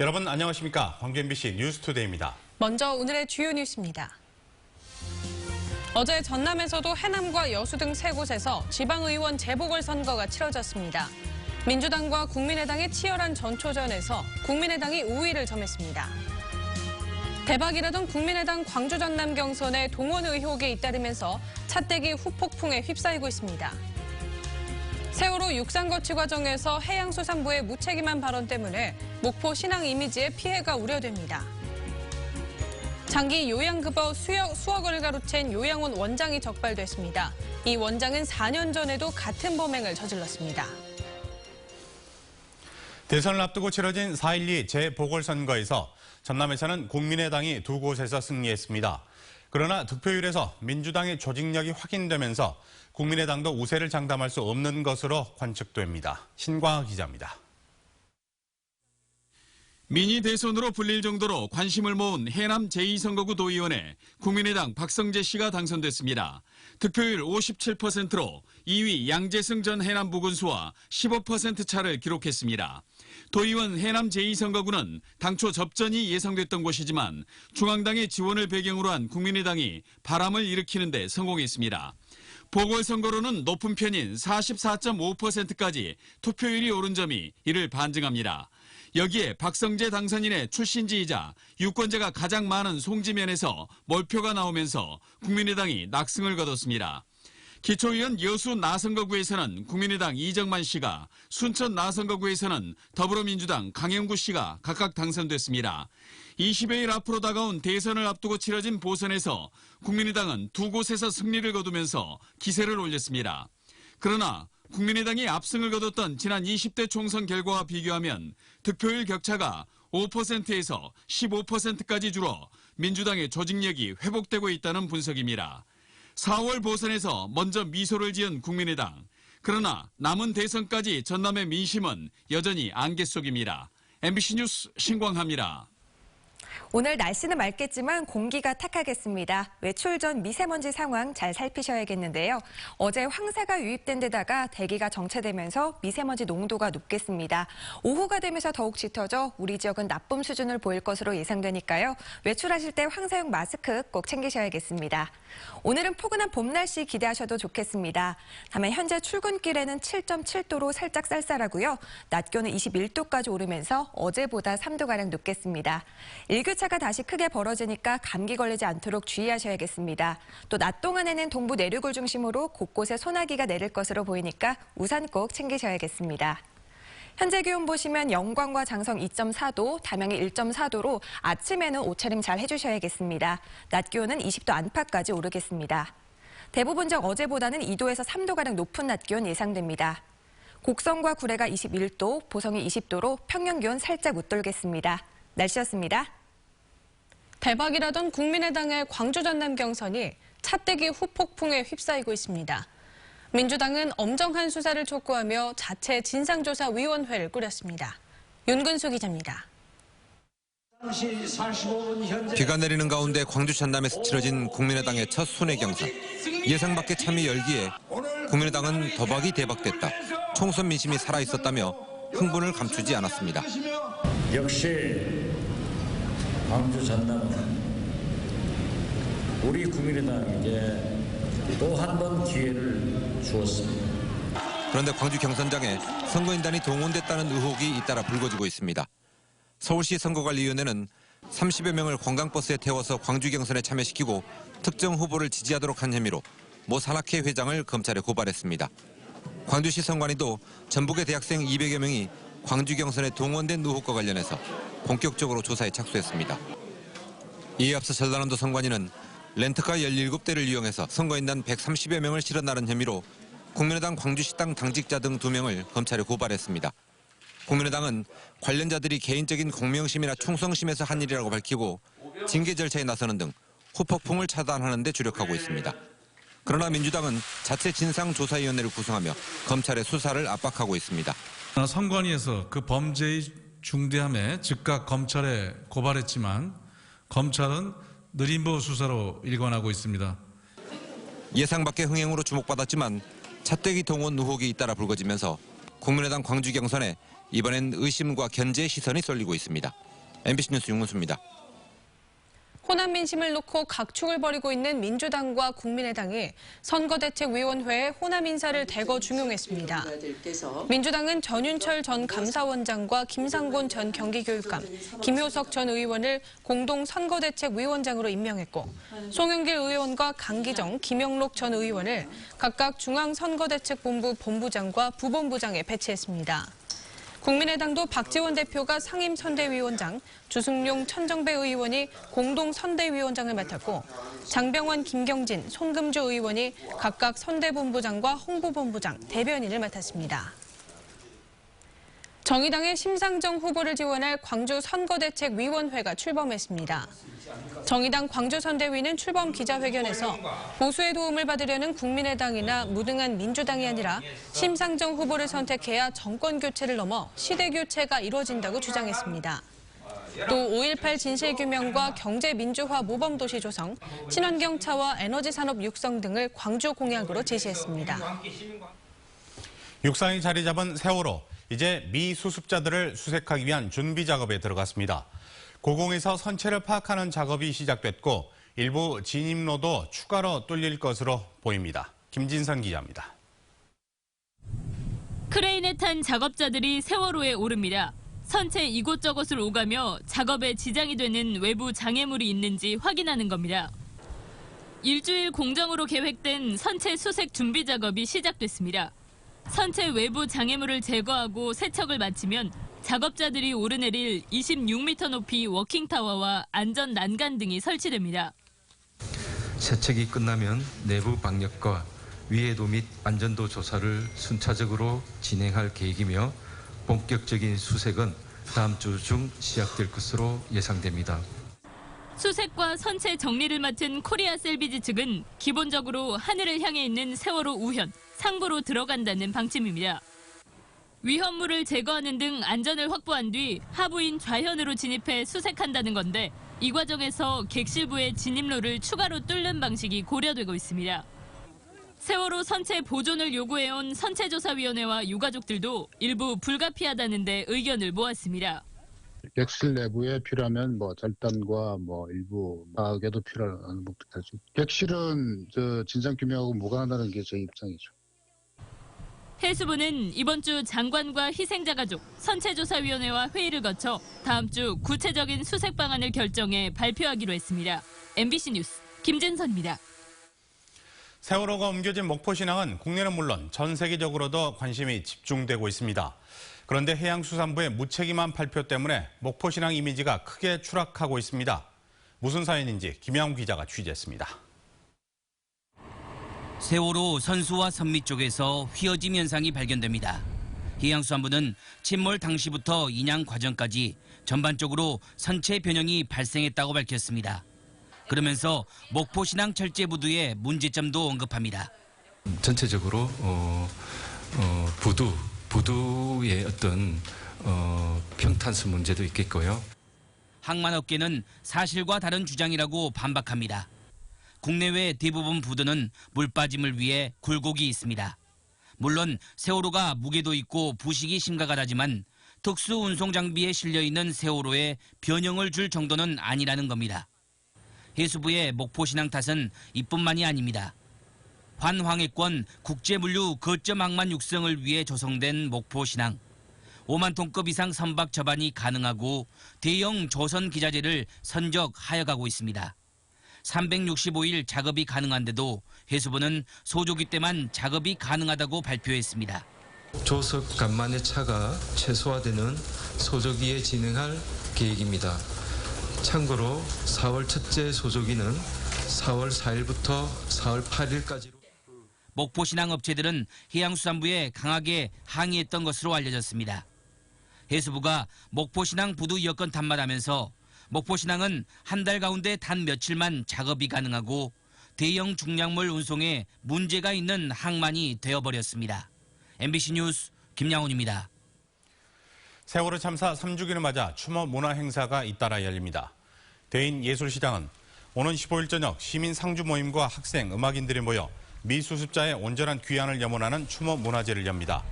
여러분 안녕하십니까? 광주 MBC 뉴스투데이입니다. 먼저 오늘의 주요 뉴스입니다. 어제 전남에서도 해남과 여수 등 세 곳에서 지방의원 재보궐선거가 치러졌습니다. 민주당과 국민의당의 치열한 전초전에서 국민의당이 우위를 점했습니다. 대박이라던 국민의당 광주 전남 경선의 동원 의혹에 잇따르면서 차떼기 후폭풍에 휩싸이고 있습니다. 세월호 육상거치 과정에서 해양수산부의 무책임한 발언 때문에 목포 신항 이미지에 피해가 우려됩니다. 장기 요양급여 수억 원을 가로챈 요양원 원장이 적발됐습니다. 이 원장은 4년 전에도 같은 범행을 저질렀습니다. 대선을 앞두고 치러진 4.12 재보궐선거에서 전남에서는 국민의당이 두 곳에서 승리했습니다. 그러나 득표율에서 민주당의 조직력이 확인되면서 국민의당도 우세를 장담할 수 없는 것으로 관측됩니다. 신광하 기자입니다. 미니 대선으로 불릴 정도로 관심을 모은 해남 제2선거구 도의원에 국민의당 박성재 씨가 당선됐습니다. 득표율 57%로 2위 양재승 전 해남 부군수와 15% 차를 기록했습니다. 도의원 해남 제2선거구는 당초 접전이 예상됐던 곳이지만 중앙당의 지원을 배경으로 한 국민의당이 바람을 일으키는 데 성공했습니다. 보궐선거로는 높은 편인 44.5%까지 투표율이 오른 점이 이를 반증합니다. 여기에 박성재 당선인의 출신지이자 유권자가 가장 많은 송지면에서 몰표가 나오면서 국민의당이 낙승을 거뒀습니다. 기초의원 여수 나선거구에서는 국민의당 이정만 씨가, 순천 나선거구에서는 더불어민주당 강영구 씨가 각각 당선됐습니다. 20여일 앞으로 다가온 대선을 앞두고 치러진 보선에서 국민의당은 두 곳에서 승리를 거두면서 기세를 올렸습니다. 그러나 국민의당이 압승을 거뒀던 지난 20대 총선 결과와 비교하면 득표율 격차가 5%에서 15%까지 줄어 민주당의 조직력이 회복되고 있다는 분석입니다. 4월 보선에서 먼저 미소를 지은 국민의당. 그러나 남은 대선까지 전남의 민심은 여전히 안개 속입니다. MBC 뉴스 신광하입니다. 오늘 날씨는 맑겠지만 공기가 탁하겠습니다. 외출 전 미세먼지 상황 잘 살피셔야겠는데요. 어제 황사가 유입된 데다가 대기가 정체되면서 미세먼지 농도가 높겠습니다. 오후가 되면서 더욱 짙어져 우리 지역은 나쁨 수준을 보일 것으로 예상되니까요. 외출하실 때 황사용 마스크 꼭 챙기셔야겠습니다. 오늘은 포근한 봄 날씨 기대하셔도 좋겠습니다. 다만 현재 출근길에는 7.7도로 살짝 쌀쌀하고요. 낮 기온은 21도까지 오르면서 어제보다 3도가량 높겠습니다. 일교차가 다시 크게 벌어지니까 감기 걸리지 않도록 주의하셔야겠습니다. 또 낮 동안에는 동부 내륙을 중심으로 곳곳에 소나기가 내릴 것으로 보이니까 우산 꼭 챙기셔야겠습니다. 현재 기온 보시면 영광과 장성 2.4도, 담양이 1.4도로 아침에는 옷차림 잘 해주셔야겠습니다. 낮 기온은 20도 안팎까지 오르겠습니다. 대부분 지역 어제보다는 2도에서 3도가량 높은 낮 기온 예상됩니다. 곡성과 구례가 21도, 보성이 20도로 평년 기온 살짝 웃돌겠습니다. 날씨였습니다. 대박이라던 국민의당의 광주 전남 경선이 차떼기 후폭풍에 휩싸이고 있습니다. 민주당은 엄정한 수사를 촉구하며 자체 진상조사위원회를 꾸렸습니다. 윤근수 기자입니다. 비가 내리는 가운데 광주 전남에서 치러진 국민의당의 첫 순회 경선. 예상 밖의 참여 열기에 국민의당은 도박이 대박됐다. 총선 민심이 살아있었다며 흥분을 감추지 않았습니다. 역시 광주 전남은 우리 국민의당에게 또 한 번 기회를 주었습니다. 그런데 광주 경선장에 선거인단이 동원됐다는 의혹이 잇따라 불거지고 있습니다. 서울시 선거관리위원회는 30여 명을 관광버스에 태워서 광주 경선에 참여시키고 특정 후보를 지지하도록 한 혐의로 모 산악회 회장을 검찰에 고발했습니다. 광주시 선관위도 전북의 대학생 200여 명이 광주 경선에 동원된 의혹과 관련해서 본격적으로 조사에 착수했습니다. 이에 앞서 전라남도 선관위는 렌터카 17대를 이용해서 선거인단 130여 명을 실어 나른 혐의로 국민의당 광주시당 당직자 등 2명을 검찰에 고발했습니다. 국민의당은 관련자들이 개인적인 공명심이나 충성심에서 한 일이라고 밝히고 징계 절차에 나서는 등 후폭풍을 차단하는 데 주력하고 있습니다. 그러나 민주당은 자체 진상조사위원회를 구성하며 검찰의 수사를 압박하고 있습니다. 선관위에서 그 범죄의 중대함에 즉각 검찰에 고발했지만 검찰은 느림보 수사로 일관하고 있습니다. 예상 밖의 흥행으로 주목받았지만 차떼기 동원 의혹이 잇따라 불거지면서 국민의당 광주 경선에 이번엔 의심과 견제의 시선이 쏠리고 있습니다. MBC 뉴스 윤문수입니다. 호남 민심을 놓고 각축을 벌이고 있는 민주당과 국민의당이 선거대책위원회에 호남 인사를 대거 중용했습니다. 민주당은 전윤철 전 감사원장과 김상곤 전 경기교육감, 김효석 전 의원을 공동 선거대책위원장으로 임명했고 송영길 의원과 강기정, 김영록 전 의원을 각각 중앙선거대책본부 본부장과 부본부장에 배치했습니다. 국민의당도 박지원 대표가 상임선대위원장, 주승용 천정배 의원이 공동선대위원장을 맡았고 장병원, 김경진, 손금주 의원이 각각 선대본부장과 홍보본부장, 대변인을 맡았습니다. 정의당의 심상정 후보를 지원할 광주 선거대책위원회가 출범했습니다. 정의당 광주선대위는 출범 기자회견에서 보수의 도움을 받으려는 국민의당이나 무능한 민주당이 아니라 심상정 후보를 선택해야 정권 교체를 넘어 시대 교체가 이루어진다고 주장했습니다. 또 5.18 진실규명과 경제민주화 모범도시 조성, 친환경차와 에너지산업 육성 등을 광주 공약으로 제시했습니다. 육상이 자리 잡은 세월호. 이제 미수습자들을 수색하기 위한 준비 작업에 들어갔습니다. 고공에서 선체를 파악하는 작업이 시작됐고 일부 진입로도 추가로 뚫릴 것으로 보입니다. 김진선 기자입니다. 크레인에 탄 작업자들이 세월호에 오릅니다. 선체 이곳저곳을 오가며 작업에 지장이 되는 외부 장애물이 있는지 확인하는 겁니다. 일주일 공정으로 계획된 선체 수색 준비 작업이 시작됐습니다. 선체 외부 장애물을 제거하고 세척을 마치면 작업자들이 오르내릴 26m 높이 워킹타워와 안전 난간 등이 설치됩니다. 세척이 끝나면 내부 방역과 위해도 및 안전도 조사를 순차적으로 진행할 계획이며 본격적인 수색은 다음 주 중 시작될 것으로 예상됩니다. 수색과 선체 정리를 맡은 코리아 셀비지 측은 기본적으로 하늘을 향해 있는 세월호 우현, 상부로 들어간다는 방침입니다. 위험물을 제거하는 등 안전을 확보한 뒤 하부인 좌현으로 진입해 수색한다는 건데 이 과정에서 객실부의 진입로를 추가로 뚫는 방식이 고려되고 있습니다. 세월호 선체 보존을 요구해온 선체조사위원회와 유가족들도 일부 불가피하다는 데 의견을 모았습니다. 객실 내부에 필요하면 절단과 일부 파괴도 필요한 목적이죠. 객실은 진상 규명하고 무관하다는 게 저희 입장이죠. 해수부는 이번 주 장관과 희생자 가족, 선체조사위원회와 회의를 거쳐 다음 주 구체적인 수색 방안을 결정해 발표하기로 했습니다. MBC 뉴스 김진선입니다. 세월호가 옮겨진 목포신항은 국내는 물론 전 세계적으로도 관심이 집중되고 있습니다. 그런데 해양수산부의 무책임한 발표 때문에 목포신항 이미지가 크게 추락하고 있습니다. 무슨 사연인지 김양훈 기자가 취재했습니다. 세월호 선수와 선미 쪽에서 휘어짐 현상이 발견됩니다. 해양수산부는 침몰 당시부터 인양 과정까지 전반적으로 선체 변형이 발생했다고 밝혔습니다. 그러면서 목포신항 철제부두의 문제점도 언급합니다. 전체적으로 부두의 어떤 평탄수 문제도 있겠고요. 항만업계는 사실과 다른 주장이라고 반박합니다. 국내외 대부분 부두는 물빠짐을 위해 굴곡이 있습니다. 물론 세월호가 무게도 있고 부식이 심각하다지만 특수 운송 장비에 실려 있는 세월호에 변형을 줄 정도는 아니라는 겁니다. 해수부의 목포신항 탓은 이뿐만이 아닙니다. 환황해권 국제물류 거점 항만 육성을 위해 조성된 목포신항. 5만 톤급 이상 선박 접안이 가능하고 대형 조선 기자재를 선적하여가고 있습니다. 365일 작업이 가능한데도 해수부는 소조기 때만 작업이 가능하다고 발표했습니다. 조석 간만의 차가 최소화되는 소조기에 진행할 계획입니다. 참고로 4월 첫째 소조기는 4월 4일부터 4월 8일까지로. 목포신항 업체들은 해양수산부에 강하게 항의했던 것으로 알려졌습니다. 해수부가 목포신항 부두 여건 탐문하면서 목포신항은 한 달 가운데 단 며칠만 작업이 가능하고 대형 중량물 운송에 문제가 있는 항만이 되어버렸습니다. MBC 뉴스 김양훈입니다. 세월호 참사 3주기를 맞아 추모 문화 행사가 잇따라 열립니다. 대인예술시장은 오는 15일 저녁 시민 상주 모임과 학생, 음악인들이 모여 미수습자의 온전한 귀환을 염원하는 추모 문화제를 엽니다.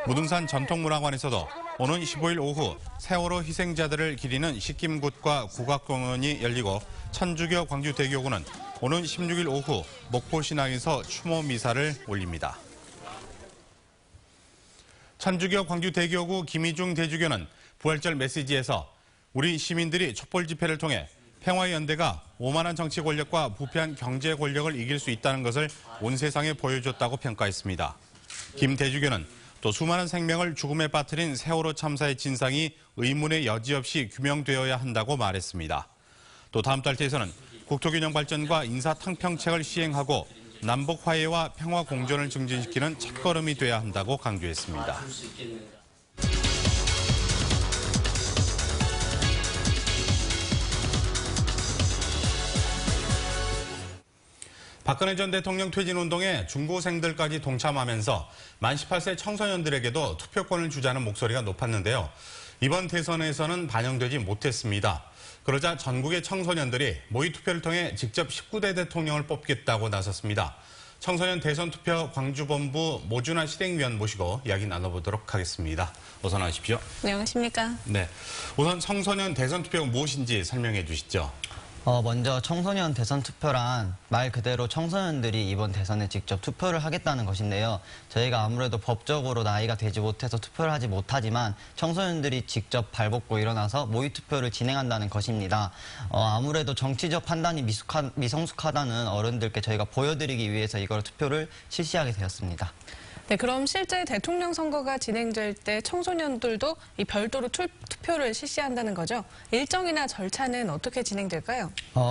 무등산 전통문화관에서도 오는 15일 오후 세월호 희생자들을 기리는 식김굿과 국악공연이 열리고 천주교 광주대교구는 오는 16일 오후 목포신앙에서 추모 미사를 올립니다. 천주교 광주대교구 김희중 대주교는 부활절 메시지에서 우리 시민들이 촛불 집회를 통해 평화연대가 오만한 정치 권력과 부패한 경제 권력을 이길 수 있다는 것을 온 세상에 보여줬다고 평가했습니다. 김 대주교는 또 수많은 생명을 죽음에 빠뜨린 세월호 참사의 진상이 의문의 여지 없이 규명되어야 한다고 말했습니다. 또 다음 달 대선은 국토균형 발전과 인사탕평책을 시행하고 남북 화해와 평화 공존을 증진시키는 첫걸음이 돼야 한다고 강조했습니다. 박근혜 전 대통령 퇴진운동에 중고생들까지 동참하면서 만 18세 청소년들에게도 투표권을 주자는 목소리가 높았는데요. 이번 대선에서는 반영되지 못했습니다. 그러자 전국의 청소년들이 모의투표를 통해 직접 19대 대통령을 뽑겠다고 나섰습니다. 청소년 대선투표 광주본부 모준하 실행위원 모시고 이야기 나눠보도록 하겠습니다. 어서 나오십시오. 안녕하십니까? 네, 우선 청소년 대선투표가 무엇인지 설명해 주시죠. 먼저 청소년 대선 투표란 말 그대로 청소년들이 이번 대선에 직접 투표를 하겠다는 것인데요. 저희가 아무래도 법적으로 나이가 되지 못해서 투표를 하지 못하지만 청소년들이 직접 발벗고 일어나서 모의투표를 진행한다는 것입니다. 아무래도 정치적 판단이 미성숙하다는 어른들께 저희가 보여드리기 위해서 이걸 투표를 실시하게 되었습니다. 네, 그럼 실제 대통령 선거가 진행될 때 청소년들도 이 별도로 투표를 실시한다는 거죠? 일정이나 절차는 어떻게 진행될까요?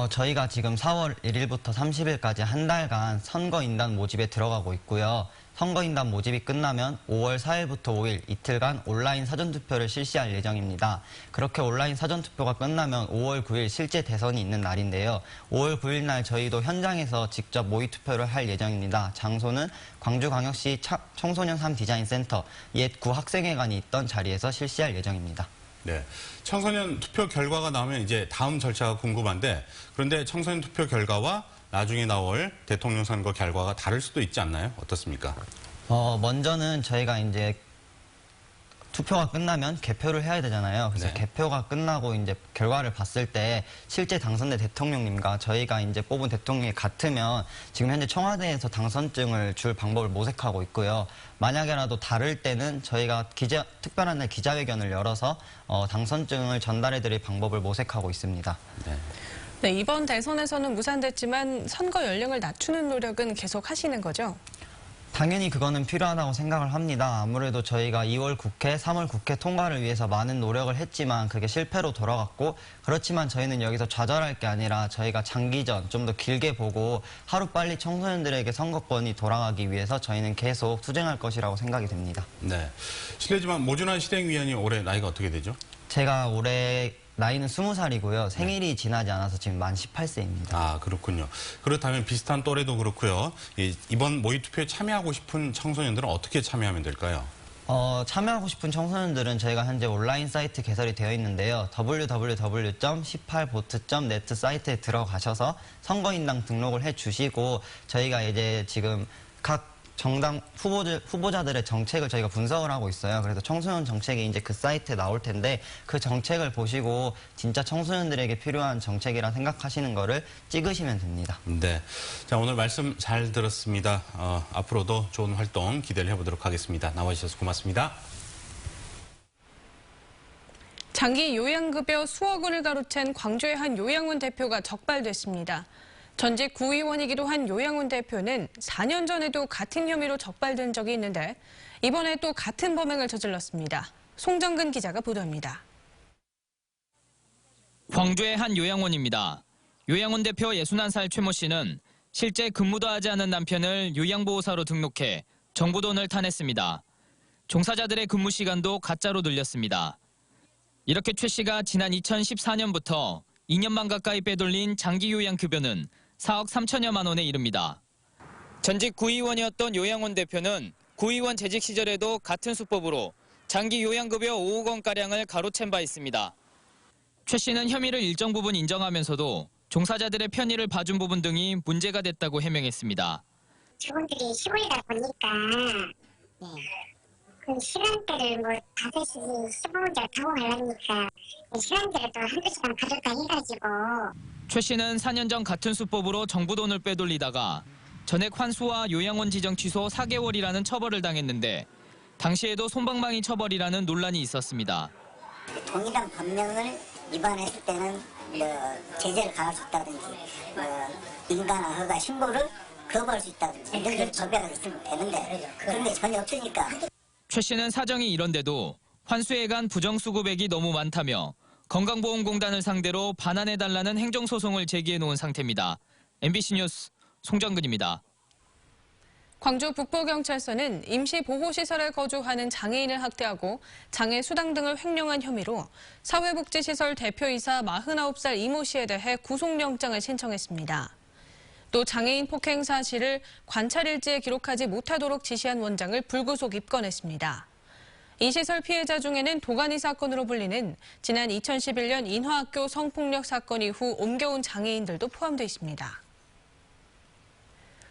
저희가 지금 4월 1일부터 30일까지 한 달간 선거인단 모집에 들어가고 있고요. 선거인단 모집이 끝나면 5월 4일부터 5일 이틀간 온라인 사전투표를 실시할 예정입니다. 그렇게 온라인 사전투표가 끝나면 5월 9일 실제 대선이 있는 날인데요. 5월 9일 날 저희도 현장에서 직접 모의투표를 할 예정입니다. 장소는 광주광역시 청소년 3디자인센터 옛 구학생회관이 있던 자리에서 실시할 예정입니다. 네, 청소년 투표 결과가 나오면 이제 다음 절차가 궁금한데 그런데 청소년 투표 결과와 나중에 나올 대통령 선거 결과가 다를 수도 있지 않나요? 어떻습니까? 먼저는 저희가 이제 투표가 끝나면 개표를 해야 되잖아요. 그래서 네. 개표가 끝나고 이제 결과를 봤을 때 실제 당선된 대통령님과 저희가 이제 뽑은 대통령이 같으면 지금 현재 청와대에서 당선증을 줄 방법을 모색하고 있고요. 만약에라도 다를 때는 저희가 특별한 날 기자회견을 열어서 당선증을 전달해드릴 방법을 모색하고 있습니다. 네. 네, 이번 대선에서는 무산됐지만 선거 연령을 낮추는 노력은 계속 하시는 거죠? 당연히 그거는 필요하다고 생각을 합니다. 아무래도 저희가 2월 국회, 3월 국회 통과를 위해서 많은 노력을 했지만 그게 실패로 돌아갔고 그렇지만 저희는 여기서 좌절할 게 아니라 저희가 장기전 좀 더 길게 보고 하루빨리 청소년들에게 선거권이 돌아가기 위해서 저희는 계속 투쟁할 것이라고 생각이 됩니다. 네, 실례지만 모준하 실행위원이 올해 나이가 어떻게 되죠? 제가 올해 나이는 20살이고요. 생일이 지나지 않아서 지금 만 18세입니다. 아, 그렇군요. 그렇다면 비슷한 또래도 그렇고요. 이번 모의투표에 참여하고 싶은 청소년들은 어떻게 참여하면 될까요? 참여하고 싶은 청소년들은 저희가 현재 온라인 사이트 개설이 되어 있는데요. www.18vote.net 사이트에 들어가셔서 선거인당 등록을 해주시고 저희가 이제 지금 각 정당 후보자들의 정책을 저희가 분석을 하고 있어요. 그래서 청소년 정책이 이제 그 사이트에 나올 텐데 그 정책을 보시고 진짜 청소년들에게 필요한 정책이라 생각하시는 거를 찍으시면 됩니다. 네. 자, 오늘 말씀 잘 들었습니다. 앞으로도 좋은 활동 기대를 해보도록 하겠습니다. 나와주셔서 고맙습니다. 장기 요양급여 수억 원을 가로챈 광주의 한 요양원 대표가 적발됐습니다. 전직 구의원이기도 한 요양원 대표는 4년 전에도 같은 혐의로 적발된 적이 있는데 이번에 또 같은 범행을 저질렀습니다. 송정근 기자가 보도합니다. 광주의 한 요양원입니다. 요양원 대표 61살 최모 씨는 실제 근무도 하지 않은 남편을 요양보호사로 등록해 정부 돈을 타냈습니다. 종사자들의 근무 시간도 가짜로 늘렸습니다. 이렇게 최 씨가 지난 2014년부터 2년만 가까이 빼돌린 장기 요양급여는 4억 3천여만 원에 이릅니다. 전직 구의원이었던 요양원 대표는 구의원 재직 시절에도 같은 수법으로 장기 요양급여 5억 원가량을 가로챈 바 있습니다. 최 씨는 혐의를 일정 부분 인정하면서도 종사자들의 편의를 봐준 부분 등이 문제가 됐다고 해명했습니다. 직원들이 시골이다 보니까 그 시간대를 뭐 5시 15분째 타고 가려니까 시간대를 또 한두 시간 가져다 해가지고. 최 씨는 4년 전 같은 수법으로 정부 돈을 빼돌리다가 전액 환수와 요양원 지정 취소 4개월이라는 처벌을 당했는데 당시에도 솜방망이 처벌이라는 논란이 있었습니다. 동일한 법령을 위반했을 때는 제재를 가할 수 있다든지 인가나 허가 신고를 거부할 수 있다든지 이런 법이 있으면 되는데 그런데 전혀 없으니까. 최 씨는 사정이 이런데도 환수에 간 부정수급액이 너무 많다며 건강보험공단을 상대로 반환해달라는 행정소송을 제기해놓은 상태입니다. MBC 뉴스 송정근입니다. 광주 북부경찰서는 임시보호시설에 거주하는 장애인을 학대하고 장애수당 등을 횡령한 혐의로 사회복지시설 대표이사 49살 이모 씨에 대해 구속영장을 신청했습니다. 또 장애인 폭행 사실을 관찰일지에 기록하지 못하도록 지시한 원장을 불구속 입건했습니다. 이 시설 피해자 중에는 도가니 사건으로 불리는 지난 2011년 인화학교 성폭력 사건 이후 옮겨온 장애인들도 포함되어 있습니다.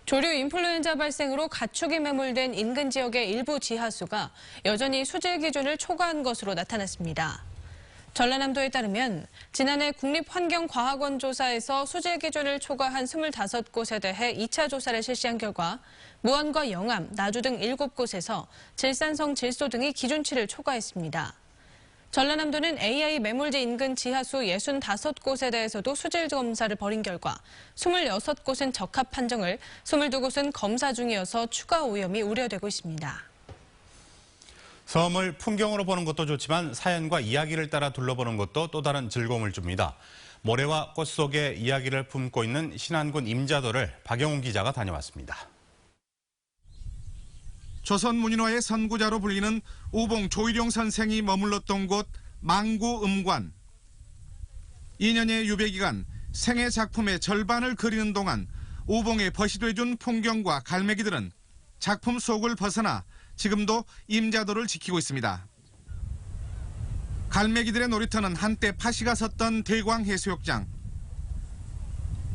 조류 인플루엔자 발생으로 가축이 매몰된 인근 지역의 일부 지하수가 여전히 수질 기준을 초과한 것으로 나타났습니다. 전라남도에 따르면 지난해 국립환경과학원 조사에서 수질 기준을 초과한 25곳에 대해 2차 조사를 실시한 결과 무안과 영암, 나주 등 7곳에서 질산성 질소 등이 기준치를 초과했습니다. 전라남도는 AI 매몰지 인근 지하수 65곳에 대해서도 수질 검사를 벌인 결과 26곳은 적합 판정을, 22곳은 검사 중이어서 추가 오염이 우려되고 있습니다. 섬을 풍경으로 보는 것도 좋지만 사연과 이야기를 따라 둘러보는 것도 또 다른 즐거움을 줍니다. 모래와 꽃 속에 이야기를 품고 있는 신안군 임자도를 박영훈 기자가 다녀왔습니다. 조선 문인화의 선구자로 불리는 우봉 조일용 선생이 머물렀던 곳 망구음관. 2년의 유배기간 생애 작품의 절반을 그리는 동안 우봉에 벗이돼준 풍경과 갈매기들은 작품 속을 벗어나 지금도 임자도를 지키고 있습니다. 갈매기들의 놀이터는 한때 파시가 섰던 대광해수욕장.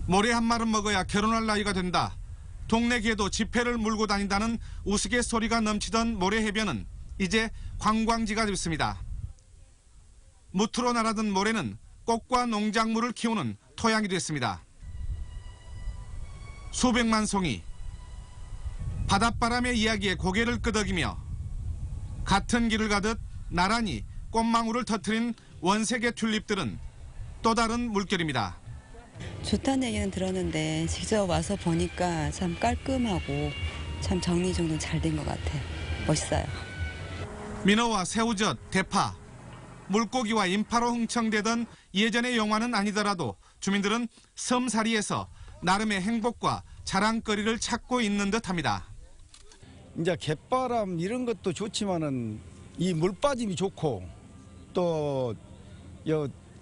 모래 한 마름 먹어야 결혼할 나이가 된다. 동네 개도 지폐를 물고 다닌다는 우스갯소리가 넘치던 모래해변은 이제 관광지가 됐습니다. 무트로 날아든 모래는 꽃과 농작물을 키우는 토양이 됐습니다. 수백만 송이, 바닷바람의 이야기에 고개를 끄덕이며 같은 길을 가듯 나란히 꽃망울을 터뜨린 원색의 튤립들은 또 다른 물결입니다. 좋다는 얘기는 들었는데 직접 와서 보니까 참 깔끔하고 참 정리정돈 잘 된 것 같아요. 멋있어요. 민어와 새우젓, 대파, 물고기와 인파로 흥청대던 예전의 영화는 아니더라도 주민들은 섬사리에서 나름의 행복과 자랑거리를 찾고 있는 듯합니다. 이제 갯바람 이런 것도 좋지만은 이 물빠짐이 좋고 또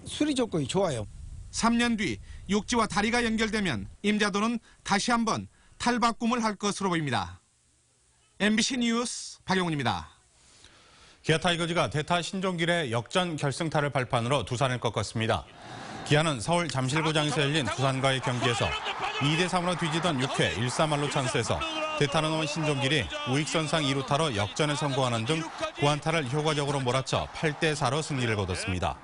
수리 조건이 좋아요. 3년 뒤 육지와 다리가 연결되면 임자도는 다시 한번 탈바꿈을 할 것으로 보입니다. MBC 뉴스 박영훈입니다. 기아 타이거즈가 대타 신종길의 역전 결승타를 발판으로 두산을 꺾었습니다. 기아는 서울 잠실구장에서 열린 두산과의 경기에서 2대3으로 뒤지던 6회 1-3할로 찬스에서 대타로 나온 신종길이 우익선상 2루타로 역전에 성공하는 등 구안타를 효과적으로 몰아쳐 8대4로 승리를 거뒀습니다.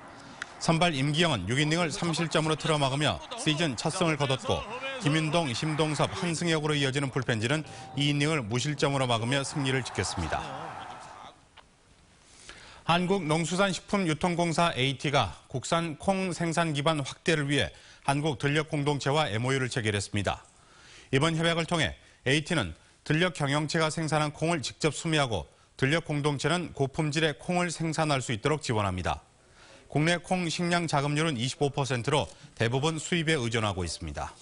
선발 임기영은 6이닝을 3실점으로 틀어막으며 시즌 첫 승을 거뒀고 김윤동, 심동섭, 한승혁으로 이어지는 불펜진은 2이닝을 무실점으로 막으며 승리를 지켰습니다. 한국농수산식품유통공사 AT가 국산 콩 생산 기반 확대를 위해 한국들녘공동체와 MOU를 체결했습니다. 이번 협약을 통해 AT는 들녘 경영체가 생산한 콩을 직접 수매하고 들녘공동체는 고품질의 콩을 생산할 수 있도록 지원합니다. 국내 콩 식량 자급률은 25%로 대부분 수입에 의존하고 있습니다.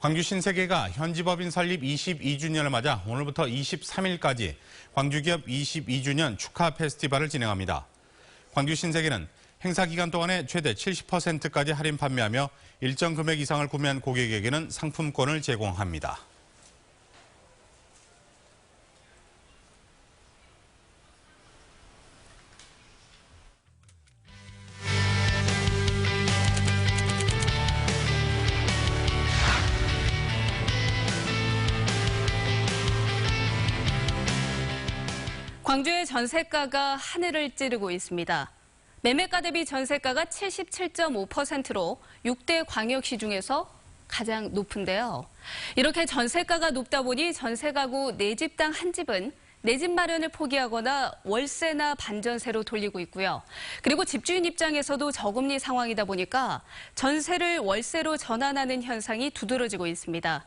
광주 신세계가 현지법인 설립 22주년을 맞아 오늘부터 23일까지 광주기업 22주년 축하 페스티벌을 진행합니다. 광주 신세계는 행사 기간 동안에 최대 70%까지 할인 판매하며 일정 금액 이상을 구매한 고객에게는 상품권을 제공합니다. 광주의 전세가가 하늘을 찌르고 있습니다. 매매가 대비 전세가가 77.5%로 6대 광역시 중에서 가장 높은데요. 이렇게 전세가가 높다 보니 전세 가구 4집당 1집은 내 집 마련을 포기하거나 월세나 반전세로 돌리고 있고요. 그리고 집주인 입장에서도 저금리 상황이다 보니까 전세를 월세로 전환하는 현상이 두드러지고 있습니다.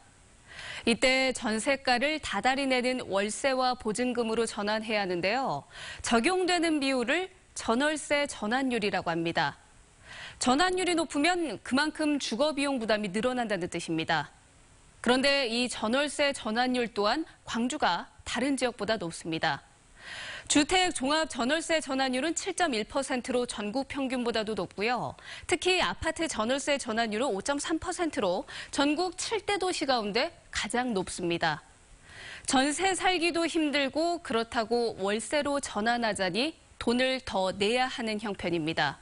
이때 전세가를 다달이 내는 월세와 보증금으로 전환해야 하는데요. 적용되는 비율을 전월세 전환율이라고 합니다. 전환율이 높으면 그만큼 주거비용 부담이 늘어난다는 뜻입니다. 그런데 이 전월세 전환율 또한 광주가 다른 지역보다 높습니다. 주택 종합 전월세 전환율은 7.1%로 전국 평균보다도 높고요. 특히 아파트 전월세 전환율은 5.3%로 전국 7대 도시 가운데 가장 높습니다. 전세 살기도 힘들고 그렇다고 월세로 전환하자니 돈을 더 내야 하는 형편입니다.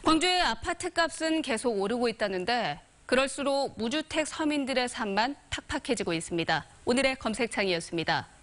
광주의 아파트 값은 계속 오르고 있다는데 그럴수록 무주택 서민들의 삶만 팍팍해지고 있습니다. 오늘의 검색창이었습니다.